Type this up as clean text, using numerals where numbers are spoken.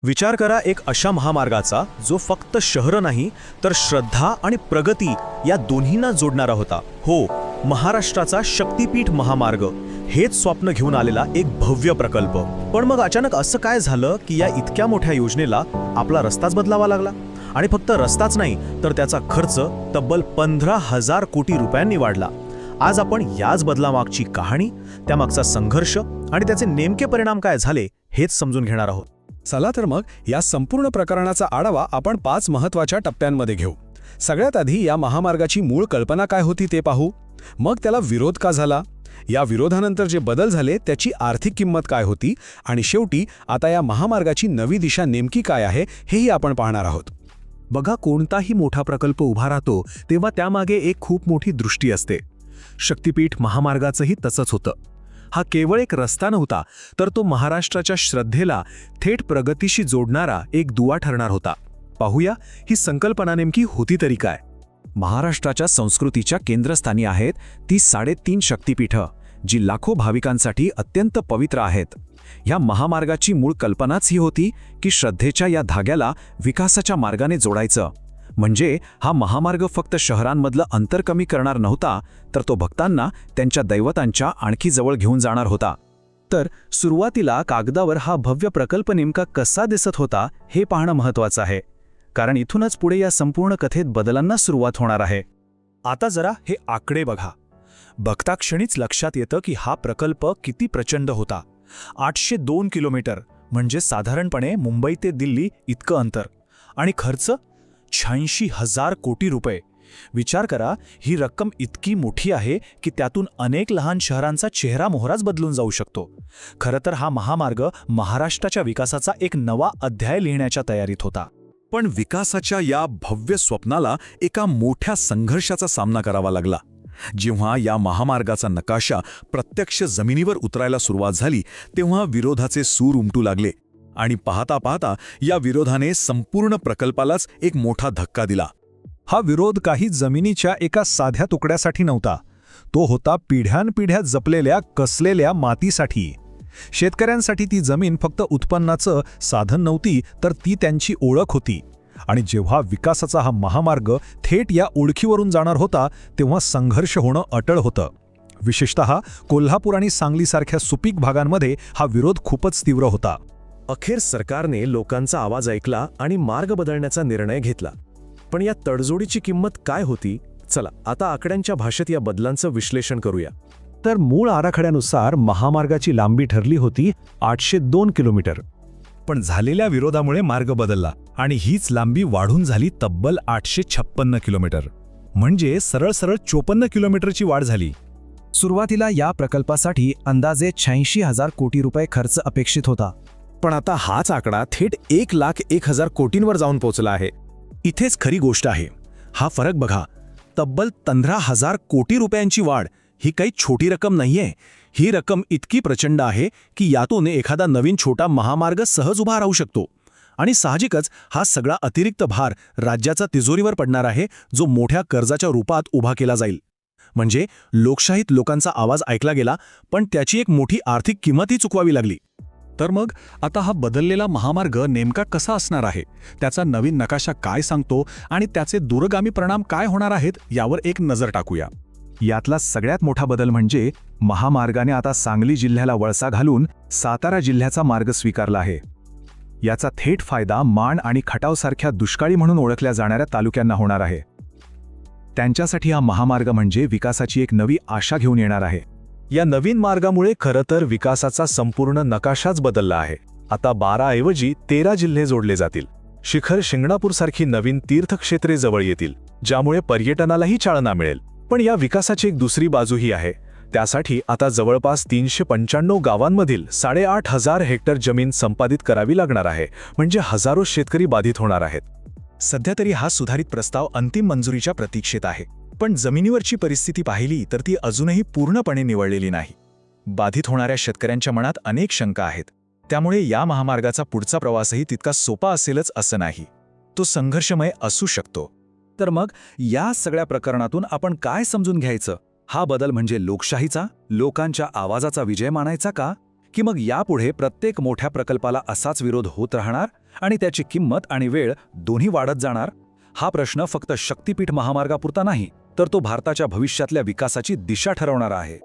विचार करा एक अशा महामार्गाचा जो फक्त शहरं नाही तर श्रद्धा आणि प्रगती या दोन्हींना जोडणारा होता. हो, महाराष्ट्राचा शक्तिपीठ महामार्ग हेच स्वप्न घेऊन आलेला एक भव्य प्रकल्प. पण मग अचानक असं काय झालं की या इतक्या मोठ्या योजनेला आपला रस्ताच बदलावा लागला. आणि फक्त रस्ताच नाही तर त्याचा खर्च तब्बल 15,000 कोटी रुपयांनी वाढला. आज आपण याच बदलामागची कहाणी, त्यामागचा संघर्ष आणि त्याचे नेमके परिणाम काय झाले हेच समजून घेणार आहोत. चला तर मग या संपूर्ण प्रकरणाचा आढावा आपण 5 महत्त्वाच्या टप्प्यांमध्ये घेऊ. सगळ्यात आधी या महामार्गाची मूळ कल्पना काय होती ते पाहू. मग त्याला विरोध का झाला, या विरोधानंतर जे बदल झाले त्याची आर्थिक किंमत काय होती, आणि शेवटी आता या महामार्गाची नवी दिशा नेमकी काय आहे हेही आपण पाहणार आहोत. बघा, कोणताही मोठा प्रकल्प उभा राहतो तेव्हा त्यामागे एक खूप मोठी दृष्टी असते. शक्तिपीठ महामार्गाचंही तसंच होतं. हा केवळ एक रस्ता नव्हता, तर तो महाराष्ट्राच्या श्रद्धेला थेट प्रगतीशी जोडणारा एक दुवा ठरणार होता. पाहूया ही संकल्पना नेमकी होती तरी काय. महाराष्ट्राच्या संस्कृतीच्या केंद्रस्थानी आहेत ती 3.5 शक्तिपीठं, जी लाखो भाविकांसाठी अत्यंत पवित्र आहेत. ह्या महामार्गाची मूळ कल्पनाच ही होती की श्रद्धेच्या या धाग्याला विकासाच्या मार्गाने जोडायचं. म्हणजे हा महामार्ग फक्त शहरांमधलं अंतर कमी करणार नव्हता, तर तो भक्तांना त्यांच्या दैवतांच्या आणखी जवळ घेऊन जाणार होता. तर सुरुवातीला कागदावर हा भव्य प्रकल्प नेमका कसा दिसत होता हे पाहणं महत्त्वाचं आहे, कारण इथूनच पुढे या संपूर्ण कथेत बदलांना सुरुवात होणार आहे. आता जरा हे आकडे बघा. बघताक्षणीच लक्षात येतं की हा प्रकल्प किती प्रचंड होता. 802 किलोमीटर म्हणजे साधारणपणे मुंबई ते दिल्ली इतकं अंतर. आणि खर्च 86,000 कोटी रुपये. विचार करा, ही रक्कम इतकी मोठी आहे की त्यातून अनेक लहान शहरांचा चेहरा मोहराच बदलून जाऊ शकतो. खरं तर हा महामार्ग महाराष्ट्राच्या विकासाचा एक नवा अध्याय लिहिण्याच्या तयारीत होता. पण विकासाच्या या भव्य स्वप्नाला एका मोठ्या संघर्षाचा सामना करावा लागला. जेव्हा या महामार्गाचा नकाशा प्रत्यक्ष जमिनीवर उतरायला सुरुवात झाली तेव्हा विरोधाचे सूर उमटू लागले. आणि पाहता पाहता या विरोधाने संपूर्ण प्रकल्पालाच एक मोठा धक्का दिला. हा विरोध काही जमिनीच्या एका साध्या तुकड्यासाठी नव्हता. तो होता पिढ्यानपिढ्या जपलेल्या कसलेल्या मातीसाठी. शेतकऱ्यांसाठी ती जमीन फक्त उत्पन्नाचं साधन नव्हती, तर ती त्यांची ओळख होती. आणि जेव्हा विकासाचा हा महामार्ग थेट या ओळखीवरून जाणार होता तेव्हा संघर्ष होणं अटळ होतं. विशेषतः कोल्हापूर आणि सांगलीसारख्या सुपीक भागांमध्ये हा विरोध खूपच तीव्र होता. अखेर सरकारने लोकांचा आवाज ऐकला आणि मार्ग बदलण्याचा निर्णय घेतला. पण या तडजोडीची किंमत काय होती? चला आता आकड्यांच्या भाषेत या बदलांचं विश्लेषण करूया. तर मूळ आराखड्यानुसार महामार्गाची लांबी ठरली होती 802 किलोमीटर. पण झालेल्या विरोधामुळे मार्ग बदलला आणि हीच लांबी वाढून झाली तब्बल 856 किलोमीटर. म्हणजे सरळ 54 किलोमीटरची वाढ झाली. सुरुवातीला या प्रकल्पासाठी अंदाजे 86,000 कोटी रुपये खर्च अपेक्षित होता. पण आता हाच आकडा थेट 1,01,000 कोटींवर जाऊन पोहोचला आहे. इथेच खरी गोष्ट आहे. हा फरक बघा, तब्बल 15,000 कोटी रुपयांची वाढ ही काही छोटी रक्कम नाहीये. ही रक्कम इतकी प्रचंड आहे की यातून एखादा नवीन छोटा महामार्ग सहज उभा राहू शकतो. आणि साहजिकच हा सगळा अतिरिक्त भार राज्याचा तिजोरीवर पडणार आहे, जो मोठ्या कर्जाच्या रूपात उभा केला जाईल. म्हणजे लोकशाहीत लोकांचा आवाज ऐकला गेला, पण त्याची एक मोठी आर्थिक किंमतही चुकवावी लागली. तर मग आता हा बदललेला महामार्ग नेमका कसा असणार आहे, त्याचा नवीन नकाशा काय सांगतो आणि त्याचे दूरगामी परिणाम काय होणार आहेत यावर एक नजर टाकूया. यातला सगळ्यात मोठा बदल म्हणजे महामार्गाने आता सांगली जिल्ह्याला वळसा घालून सातारा जिल्ह्याचा मार्ग स्वीकारला आहे. याचा थेट फायदा माण आणि खटावसारख्या दुष्काळी म्हणून ओळखल्या जाणाऱ्या तालुक्यांना होणार आहे. त्यांच्यासाठी हा महामार्ग म्हणजे विकासाची एक नवी आशा घेऊन येणार आहे. या नवीन मार्गामुळे खरं तर विकासाचा संपूर्ण नकाशाच बदलला आहे. आता 12 ऐवजी 13 जिल्हे जोडले जातील. शिखर शिंगणापूरसारखी नवीन तीर्थक्षेत्रे जवळ येतील, ज्यामुळे पर्यटनालाही चालना मिळेल. पण या विकासाची एक दुसरी बाजूही आहे. त्यासाठी आता जवळपास 395 गावांमधील 8,500 हेक्टर जमीन संपादित करावी लागणार आहे. म्हणजे हजारो शेतकरी बाधित होणार आहेत. सध्या तरी हा सुधारित प्रस्ताव अंतिम मंजुरीच्या प्रतीक्षेत आहे. पण जमिनीवरची परिस्थिती पाहिली तर ती अजूनही पूर्णपणे निवळलेली नाही. बाधित होणाऱ्या शेतकऱ्यांच्या मनात अनेक शंका आहेत. त्यामुळे या महामार्गाचा पुढचा प्रवासही तितका सोपा असेलच असं नाही. तो संघर्षमय असू शकतो. तर मग या सगळ्या प्रकरणातून आपण काय समजून घ्यायचं? हा बदल म्हणजे लोकशाहीचा, लोकांच्या आवाजाचा विजय मानायचा का, की मग यापुढे प्रत्येक मोठ्या प्रकल्पाला असाच विरोध होत राहणार आणि त्याची किंमत आणि वेळ दोन्ही वाढत जाणार? हा प्रश्न फक्त शक्तिपीठ महामार्गापुरता नाही, तर तो भारताच्या भविष्यातल्या विकासाची दिशा ठरवणारा आहे.